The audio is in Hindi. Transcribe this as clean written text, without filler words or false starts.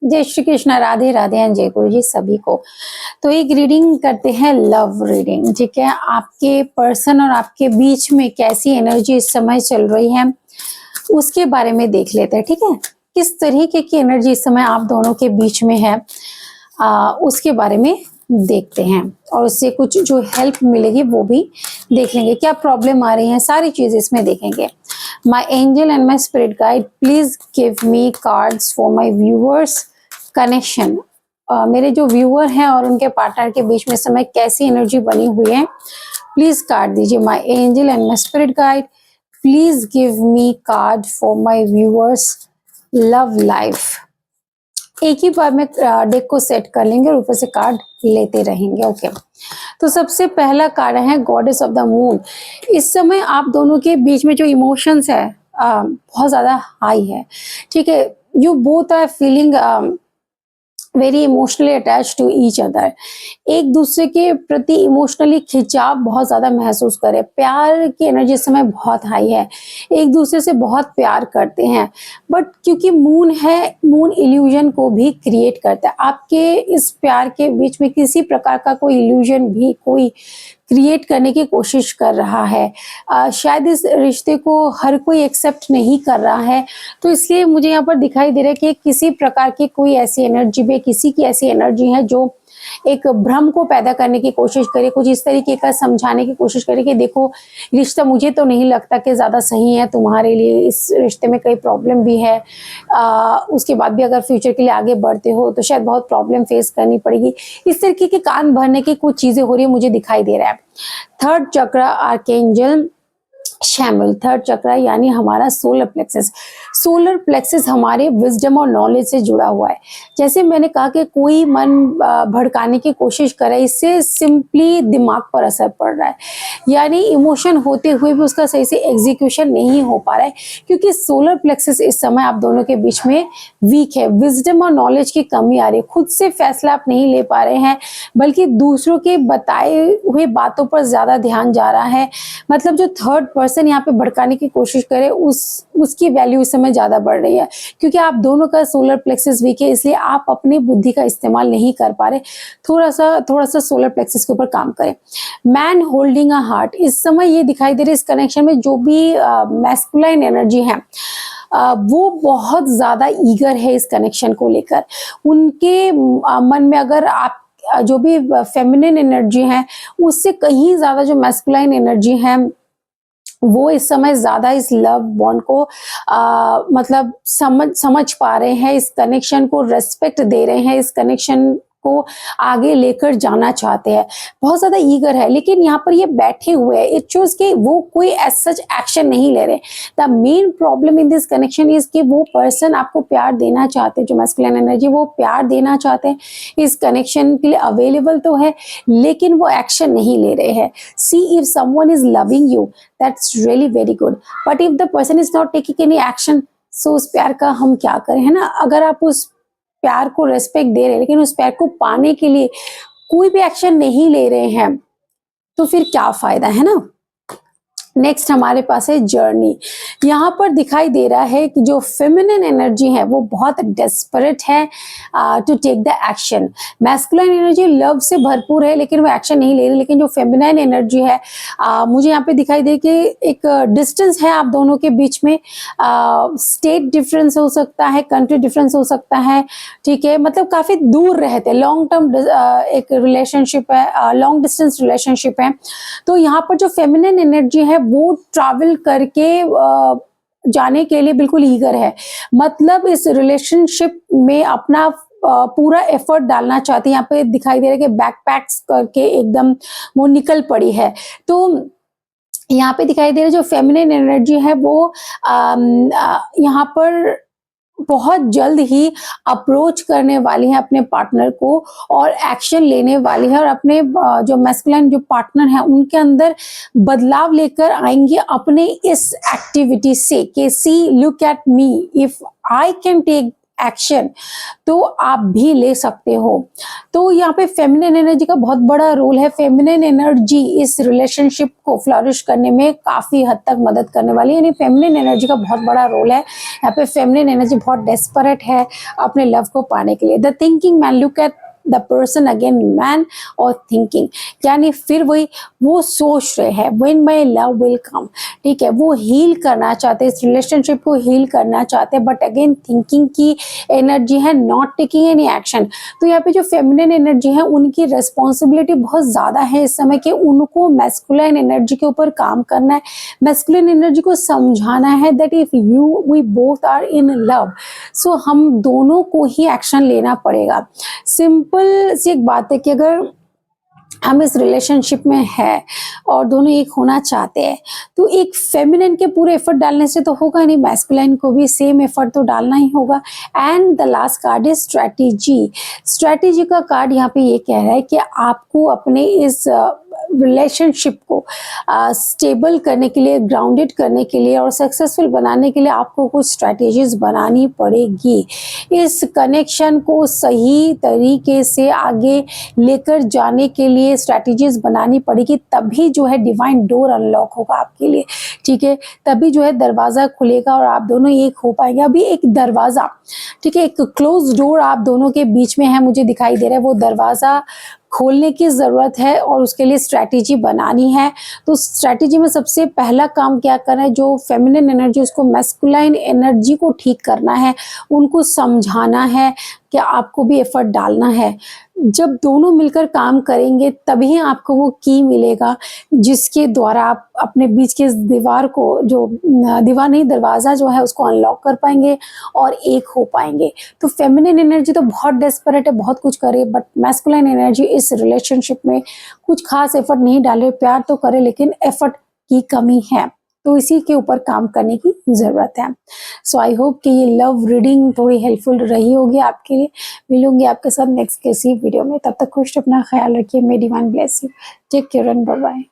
जय श्री कृष्ण, राधे राधे एंड जय गुरु जी सभी को। तो एक रीडिंग करते हैं, लव रीडिंग, ठीक है। आपके पर्सन और आपके बीच में कैसी एनर्जी इस समय चल रही है उसके बारे में देख लेते हैं, ठीक है। किस तरीके की एनर्जी इस समय आप दोनों के बीच में है उसके बारे में देखते हैं, और उससे कुछ जो हेल्प मिलेगी वो भी देख लेंगे। क्या प्रॉब्लम आ रही है, सारी चीज इसमें देखेंगे। My angel and my spirit guide, please give me cards for my viewers connection. मेरे जो व्यूअर हैं और उनके पार्टनर के बीच में इस समय कैसी एनर्जी बनी हुई है, प्लीज कार्ड दीजिए। My angel and my spirit guide, please give me card for my viewers love life. एक ही बार में डेक को सेट कर लेंगे और ऊपर से कार्ड लेते रहेंगे, ओके। तो सबसे पहला कार्ड है गॉडेस ऑफ द मून। इस समय आप दोनों के बीच में जो इमोशंस है बहुत ज्यादा हाई है, ठीक है। You both are feeling very emotionally attach to each other. एक दूसरे के प्रति इमोशनली खिंचाव बहुत ज्यादा महसूस करें। प्यार की एनर्जी इस समय बहुत हाई है, एक दूसरे से बहुत प्यार करते हैं। बट क्योंकि मून है, मून इल्यूजन को भी क्रिएट करता है। आपके इस प्यार के बीच में किसी प्रकार का कोई इल्यूजन भी कोई क्रिएट करने की कोशिश कर रहा है। शायद इस रिश्ते को हर कोई एक्सेप्ट नहीं कर रहा है, तो इसलिए मुझे यहाँ पर दिखाई दे रहा है कि किसी प्रकार की कोई ऐसी एनर्जी में किसी की ऐसी एनर्जी है जो एक भ्रम को पैदा करने की कोशिश करे, कुछ इस तरीके का समझाने की कोशिश करे कि देखो रिश्ता मुझे तो नहीं लगता कि ज्यादा सही है तुम्हारे लिए, इस रिश्ते में कई प्रॉब्लम भी है। उसके बाद भी अगर फ्यूचर के लिए आगे बढ़ते हो तो शायद बहुत प्रॉब्लम फेस करनी पड़ेगी। इस तरीके के कान भरने की कुछ चीजें हो रही है, मुझे दिखाई दे रहा है। थर्ड चक्र आर्कएंजल शैमुएल, थर्ड चक्र यानी हमारा सोलर प्लेक्सस। सोलर प्लेक्सस हमारे विजडम और नॉलेज से जुड़ा हुआ है। जैसे मैंने कहा कि कोई मन भड़काने की कोशिश करे, इससे सिंपली दिमाग पर असर पड़ रहा है, यानी इमोशन होते हुए भी उसका सही से एग्जीक्यूशन नहीं हो पा रहा है, क्योंकि सोलर प्लेक्सस इस समय आप दोनों के बीच में वीक है। विजडम और नॉलेज की कमी आ रही है, खुद से फैसला आप नहीं ले पा रहे हैं, बल्कि दूसरों के बताए हुए बातों पर ज्यादा ध्यान जा रहा है। मतलब जो थर्ड पर्सन यहाँ पे भड़काने की कोशिश करे उसकी वैल्यू इस समय ज्यादा बढ़ रही है, क्योंकि आप दोनों का सोलर प्लेक्सस वीक है, इसलिए आप अपनी बुद्धि का इस्तेमाल नहीं कर पा रहे। थोड़ा सा सोलर प्लेक्सस के ऊपर काम करें। मैन होल्डिंग अ हार्ट, इस समय ये दिखाई दे रहा है इस कनेक्शन में जो भी मैस्कुलाइन एनर्जी है वो बहुत ज्यादा ईगर है इस कनेक्शन को लेकर। उनके मन में अगर आप जो भी फेमिनिन एनर्जी है उससे कहीं ज्यादा जो मैस्कुलाइन एनर्जी है वो इस समय ज्यादा इस लव बॉन्ड को मतलब समझ पा रहे हैं, इस कनेक्शन को रेस्पेक्ट दे रहे हैं, इस कनेक्शन को आगे लेकर जाना चाहते हैं, बहुत ज्यादा ईगर है। लेकिन यहाँ पर ये बैठे हुए हैं, इट शोज कि वो कोई एज सच एक्शन नहीं ले रहे। The main problem in this connection is कि वो पर्सन आपको प्यार देना चाहते हैं, जो मैस्कुलिन एनर्जी वो प्यार देना चाहते हैं, इस कनेक्शन के लिए अवेलेबल तो है, लेकिन वो एक्शन नहीं ले रहे हैं। See if someone is loving you, that's really very good, but if the person is not taking any action, so उस प्यार का हम क्या करें, है ना। अगर आप उस प्यार को रेस्पेक्ट दे रहे हैं लेकिन उस प्यार को पाने के लिए कोई भी एक्शन नहीं ले रहे हैं, तो फिर क्या फायदा, है ना। नेक्स्ट हमारे पास है जर्नी। यहाँ पर दिखाई दे रहा है कि जो फेमिनिन एनर्जी है वो बहुत डेस्परेट है to take the action. Masculine energy love से भरपूर है लेकिन वो एक्शन नहीं ले रही, लेकिन जो फेमिनाइन एनर्जी है मुझे यहाँ पे दिखाई दे कि एक डिस्टेंस है आप दोनों के बीच में। स्टेट डिफरेंस हो सकता है, कंट्री डिफरेंस हो सकता है, ठीक है। मतलब काफी दूर रहते हैं, लॉन्ग टर्म एक रिलेशनशिप है, लॉन्ग डिस्टेंस रिलेशनशिप है। तो यहाँ पर जो फेमिनिन एनर्जी है वो ट्रैवल करके जाने के लिए बिल्कुल ईगर है, मतलब इस रिलेशनशिप में अपना पूरा एफर्ट डालना चाहती है। यहाँ पे दिखाई दे रहा है कि बैकपैक्स करके एकदम वो निकल पड़ी है। तो यहाँ पे दिखाई दे रहा है जो फेमिनिन एनर्जी है वो यहाँ पर बहुत जल्द ही अप्रोच करने वाली है अपने पार्टनर को और एक्शन लेने वाली है, और अपने जो मैस्कुलिन जो पार्टनर है उनके अंदर बदलाव लेकर आएंगे अपने इस एक्टिविटी से कि see look at me, if I can take action तो आप भी ले सकते हो। तो यहाँ पे फेमिनिन एनर्जी का बहुत बड़ा रोल है। फेमिनिन एनर्जी इस रिलेशनशिप को फ्लरिश करने में काफी हद तक मदद करने वाली है, यानी फेमिनिन एनर्जी का बहुत बड़ा रोल है। यहाँ पे फेमिनिन एनर्जी बहुत डेस्परेट है अपने लव को पाने के लिए। The thinking man, look at the person again, man और थिंकिंग, यानी फिर वही वो सोच रहे हैं when my love will come, ठीक है, वो हील करना चाहते हैं, इस रिलेशनशिप को हील करना चाहते हैं, बट अगेन थिंकिंग की एनर्जी है, नॉट टेकिंग एनी एक्शन। तो यहाँ पे जो फेमिनिन एनर्जी है उनकी रिस्पॉन्सिबिलिटी बहुत ज्यादा है इस समय कि उनको मैस्कुलाइन एनर्जी के ऊपर काम करना है, मैस्कुलाइन एनर्जी को समझाना है that if you we both are in love, so हम दोनों को ही एक्शन लेना पड़ेगा। सिंपल सी एक बात है कि अगर हम इस रिलेशनशिप में है और दोनों एक होना चाहते हैं तो एक फेमिनिन के पूरे एफर्ट डालने से तो होगा नहीं, मैस्कुलाइन को भी सेम एफर्ट तो डालना ही होगा। And the last card is strategy. Strategy का कार्ड यहाँ पे ये कह रहा है कि आपको अपने इस रिलेशनशिप को स्टेबल करने के लिए, ग्राउंडेड करने के लिए और सक्सेसफुल बनाने के लिए आपको कुछ स्ट्रैटेजीज बनानी पड़ेगी। इस कनेक्शन को सही तरीके से आगे लेकर जाने के लिए स्ट्रैटेजीज बनानी पड़ेगी, तभी जो है डिवाइन डोर अनलॉक होगा आपके लिए, ठीक है, तभी जो है दरवाज़ा खुलेगा और आप दोनों एक हो पाएंगे। अभी एक दरवाज़ा, ठीक है, एक क्लोज डोर आप दोनों के बीच में है, मुझे दिखाई दे रहा है, वो दरवाज़ा खोलने की ज़रूरत है और उसके लिए स्ट्रैटेजी बनानी है। तो स्ट्रैटेजी में सबसे पहला काम क्या करना है, जो फेमिनिन एनर्जी उसको मैस्कुलाइन एनर्जी को ठीक करना है, उनको समझाना है कि आपको भी एफर्ट डालना है। जब दोनों मिलकर काम करेंगे तभी आपको वो की मिलेगा जिसके द्वारा आप अपने बीच के दीवार को, जो दीवार नहीं दरवाज़ा जो है उसको अनलॉक कर पाएंगे और एक हो पाएंगे। तो फेमिनिन एनर्जी तो बहुत डेस्परेट है, बहुत कुछ करे, बट मैस्कुलाइन एनर्जी इस रिलेशनशिप में कुछ खास एफर्ट नहीं डाले, प्यार तो करे लेकिन एफर्ट की कमी है, तो इसी के ऊपर काम करने की ज़रूरत है। सो आई होप कि ये लव रीडिंग थोड़ी हेल्पफुल रही होगी आपके लिए। मिलूंगी आपके साथ नेक्स्ट किसी वीडियो में, तब तक खुश अपना ख्याल रखिए। May divine bless you, take care and bye bye.